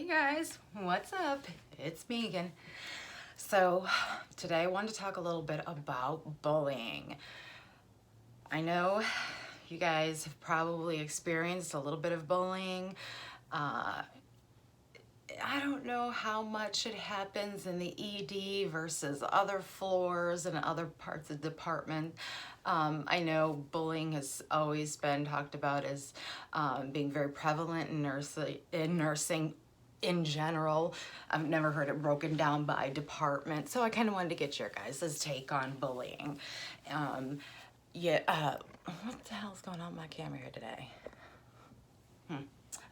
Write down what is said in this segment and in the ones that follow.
Hey guys, what's up? It's Megan. So today I wanted to talk a little bit about bullying. I know you guys have probably experienced a little bit of bullying. I don't know how much it happens in the ED versus other floors and other parts of the department. I know bullying has always been talked about as being very prevalent in nursing in general. I've never heard it broken down by department, so I kind of wanted to get your guys' take on bullying. What the hell's going on with my camera here today?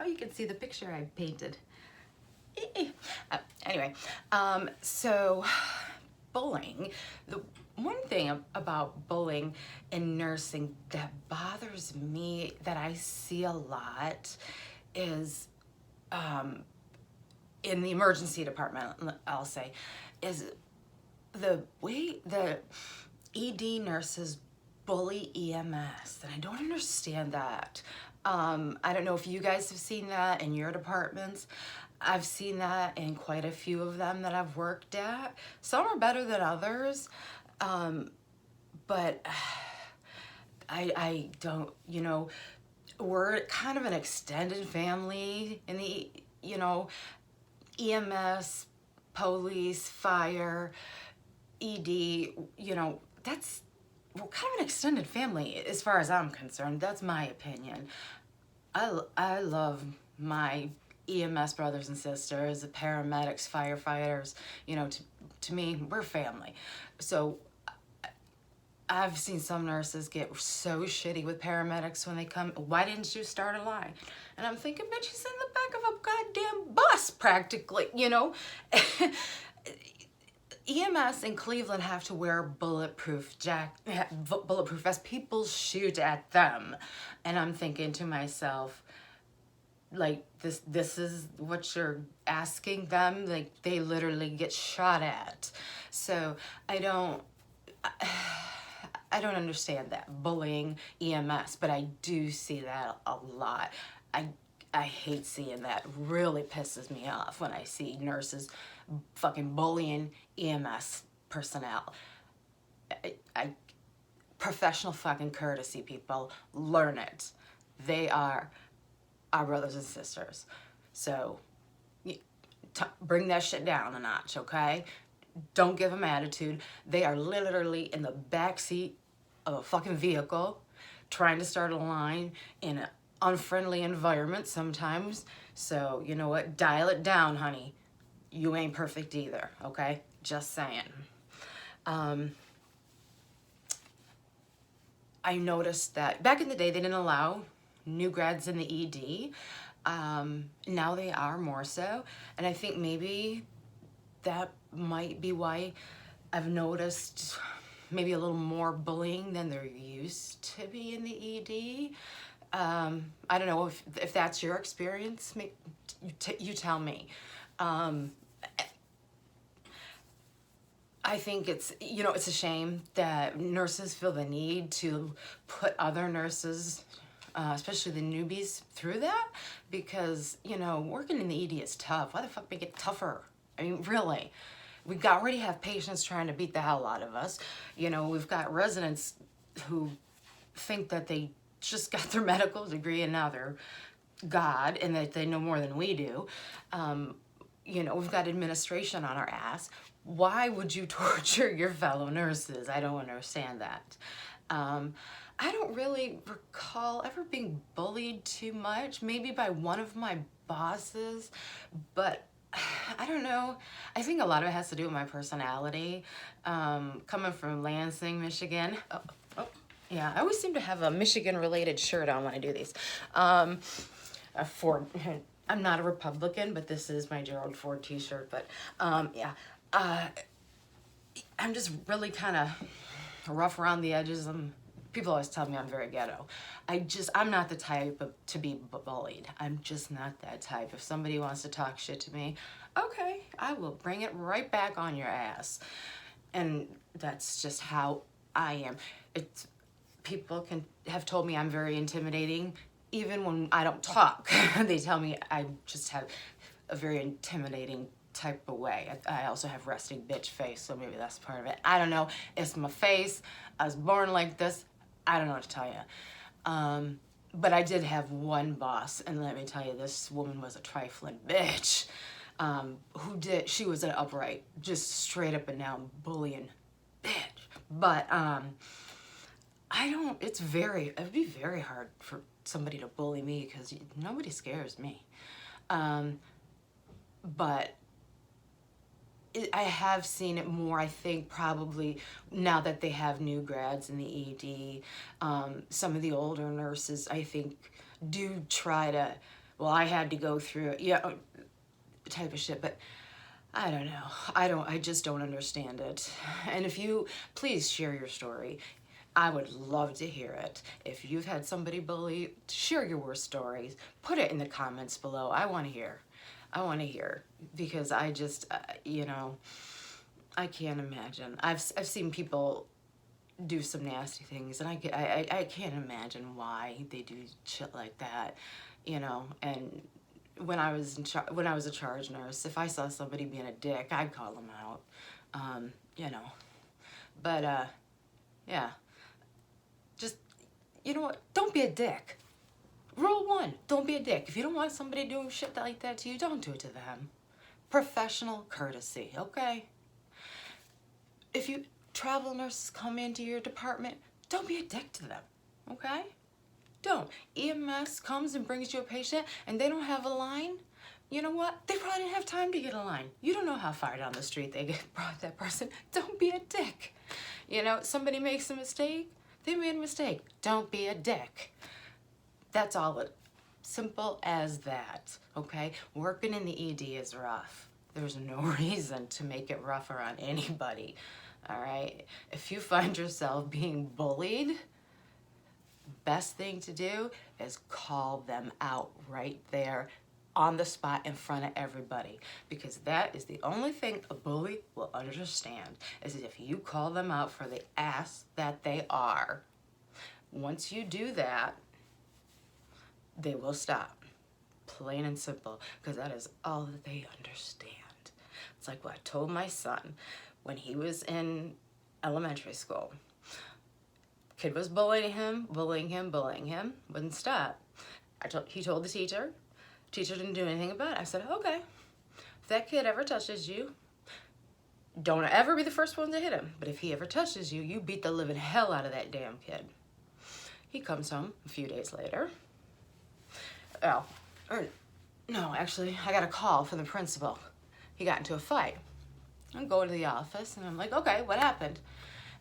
Oh, you can see the picture I painted. Anyway, so bullying, the one thing about bullying in nursing that bothers me that I see a lot is in the emergency department, I'll say, is the way the ED nurses bully EMS, and I don't understand that. I don't know if you guys have seen that in your departments. I've seen that in quite a few of them that I've worked at. Some are better than others, but I don't, we're kind of an extended family in the, EMS, police, fire, ED, we're kind of an extended family as far as I'm concerned. That's my opinion. I love my EMS brothers and sisters, the paramedics, firefighters. To me, we're family. So I've seen some nurses get so shitty with paramedics when they come. Why didn't you start a line? And I'm thinking, bitch, he's in the back of a goddamn bus practically, EMS in Cleveland have to wear bulletproof vests. People shoot at them. And I'm thinking to myself, like, this is what you're asking them? Like, they literally get shot at. So I don't understand that, bullying EMS, but I do see that a lot. I hate seeing that. Really pisses me off when I see nurses fucking bullying EMS personnel. Professional fucking courtesy, people. Learn it. They are our brothers and sisters. So bring that shit down a notch, okay? Don't give them attitude. They are literally in the backseat of a fucking vehicle trying to start a line in an unfriendly environment sometimes. So, you know what? Dial it down, honey. You ain't perfect either, okay? Just saying. I noticed that back in the day, they didn't allow new grads in the ED. Now they are more so. And I think maybe that might be why I've noticed maybe a little more bullying than there used to be in the ED. I don't know if that's your experience. You tell me. I think it's a shame that nurses feel the need to put other nurses, especially the newbies, through that, because, working in the ED is tough. Why the fuck make it tougher? I mean, really. We already have patients trying to beat the hell out of us. We've got residents who think that they just got their medical degree and now they're God and that they know more than we do. We've got administration on our ass. Why would you torture your fellow nurses? I don't understand that. I don't really recall ever being bullied too much, maybe by one of my bosses, but I don't know. I think a lot of it has to do with my personality. Coming from Lansing, Michigan. Yeah, I always seem to have a Michigan-related shirt on when I do these. I'm not a Republican, but this is my Gerald Ford T-shirt. But I'm just really kind of rough around the edges. People always tell me I'm very ghetto. I'm not the type to be bullied. I'm just not that type. If somebody wants to talk shit to me, okay, I will bring it right back on your ass. And that's just how I am. People have told me I'm very intimidating, even when I don't talk. They tell me I just have a very intimidating type of way. I also have resting bitch face, so maybe that's part of it. I don't know. It's my face. I was born like this. I don't know what to tell you. But I did have one boss, and let me tell you, this woman was a trifling bitch. She was an upright, just straight up and down bullying bitch. But it'd be very hard for somebody to bully me because nobody scares me. But I have seen it more, I think, probably now that they have new grads in the ED. Some of the older nurses, I think, do try to, well, I had to go through it, yeah, type of shit, but I don't know. I just don't understand it. And if you, please share your story. I would love to hear it. If you've had somebody bully, share your worst stories. Put it in the comments below. I want to hear. Because I just, I can't imagine. I've seen people do some nasty things, and I can't imagine why they do shit like that, and when I was a charge nurse, if I saw somebody being a dick, I'd call them out, but yeah, just, you know what, don't be a dick. Rule 1, don't be a dick. If you don't want somebody doing shit like that to you, don't do it to them. Professional courtesy, okay? If travel nurses come into your department, don't be a dick to them, okay? Don't. EMS comes and brings you a patient and they don't have a line. You know what? They probably didn't have time to get a line. You don't know how far down the street they brought that person. Don't be a dick. Somebody makes a mistake. They made a mistake. Don't be a dick. That's all simple as that, okay? Working in the ED is rough. There's no reason to make it rougher on anybody, all right? If you find yourself being bullied, best thing to do is call them out right there on the spot in front of everybody, because that is the only thing a bully will understand, is if you call them out for the ass that they are. Once you do that, they will stop. Plain and simple, because that is all that they understand. It's like what I told my son when he was in elementary school. Kid was bullying him, wouldn't stop. He told the teacher. Teacher didn't do anything about it. I said, okay, if that kid ever touches you, don't ever be the first one to hit him. But if he ever touches you, you beat the living hell out of that damn kid. He comes home a few days later. Actually, I got a call from the principal. He got into a fight. I go to the office and I'm like, okay, what happened?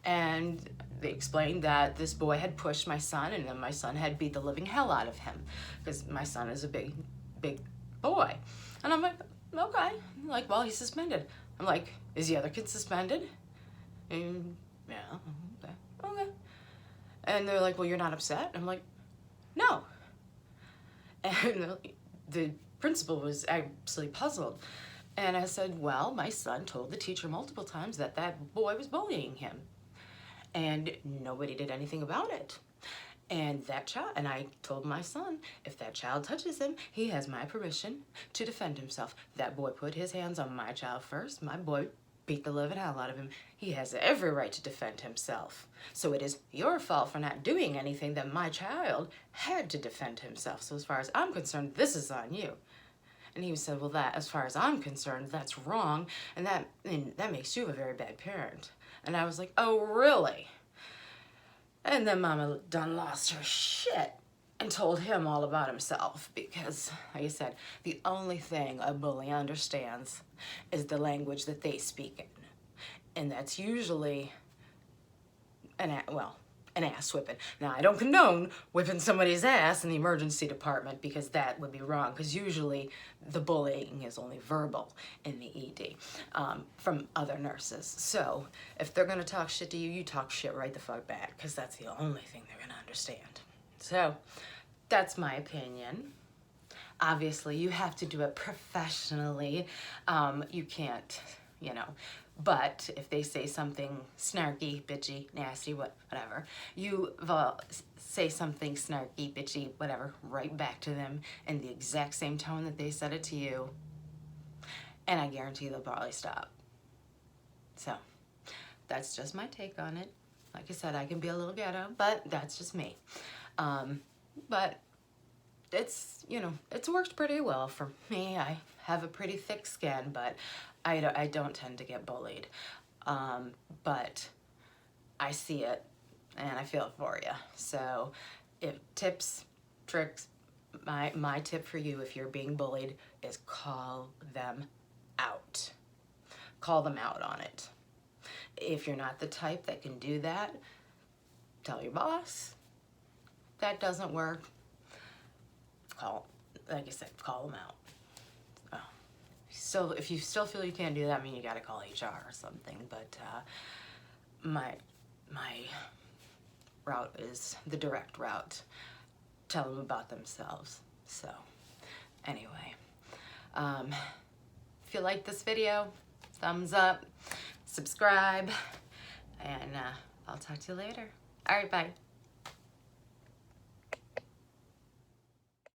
And they explained that this boy had pushed my son, and then my son had beat the living hell out of him, because my son is a big boy. And I'm like, okay. I'm like, well, he's suspended. I'm like, is the other kid suspended? And yeah, okay. And they're like, well, you're not upset? I'm like, no. And the principal was absolutely puzzled. And I said, well, my son told the teacher multiple times that that boy was bullying him. And nobody did anything about it. And I told my son, if that child touches him, he has my permission to defend himself. That boy put his hands on my child first. My boy beat the living hell out of him. He has every right to defend himself. So it is your fault for not doing anything that my child had to defend himself. So as far as I'm concerned, this is on you. And he said, well, as far as I'm concerned, that's wrong. And that makes you a very bad parent. And I was like, oh, really? And then Mama done lost her shit and told him all about himself, because, like I said, the only thing a bully understands is the language that they speak in. And that's usually an ass whipping. Now, I don't condone whipping somebody's ass in the emergency department, because that would be wrong, because usually the bullying is only verbal in the ED from other nurses. So if they're going to talk shit to you, you talk shit right the fuck back, because that's the only thing they're going to understand. So that's my opinion. Obviously, you have to do it professionally. You can't, but if they say something snarky, bitchy, nasty, whatever, you say something snarky, bitchy, whatever, right back to them in the exact same tone that they said it to you. and I guarantee they'll probably stop. So that's just my take on it. Like I said, I can be a little ghetto, but that's just me. But it's, you know, it's worked pretty well for me. I have a pretty thick skin, but I don't tend to get bullied. But I see it and I feel it for you. So if tips, tricks, my tip for you if you're being bullied is call them out. Call them out on it. If you're not the type that can do that, tell your boss. That doesn't work. Like I said, call them out. So if you still feel you can't do that, I mean, you got to call HR or something. But my route is the direct route. Tell them about themselves. So anyway, if you like this video, thumbs up, subscribe, and I'll talk to you later. All right, bye.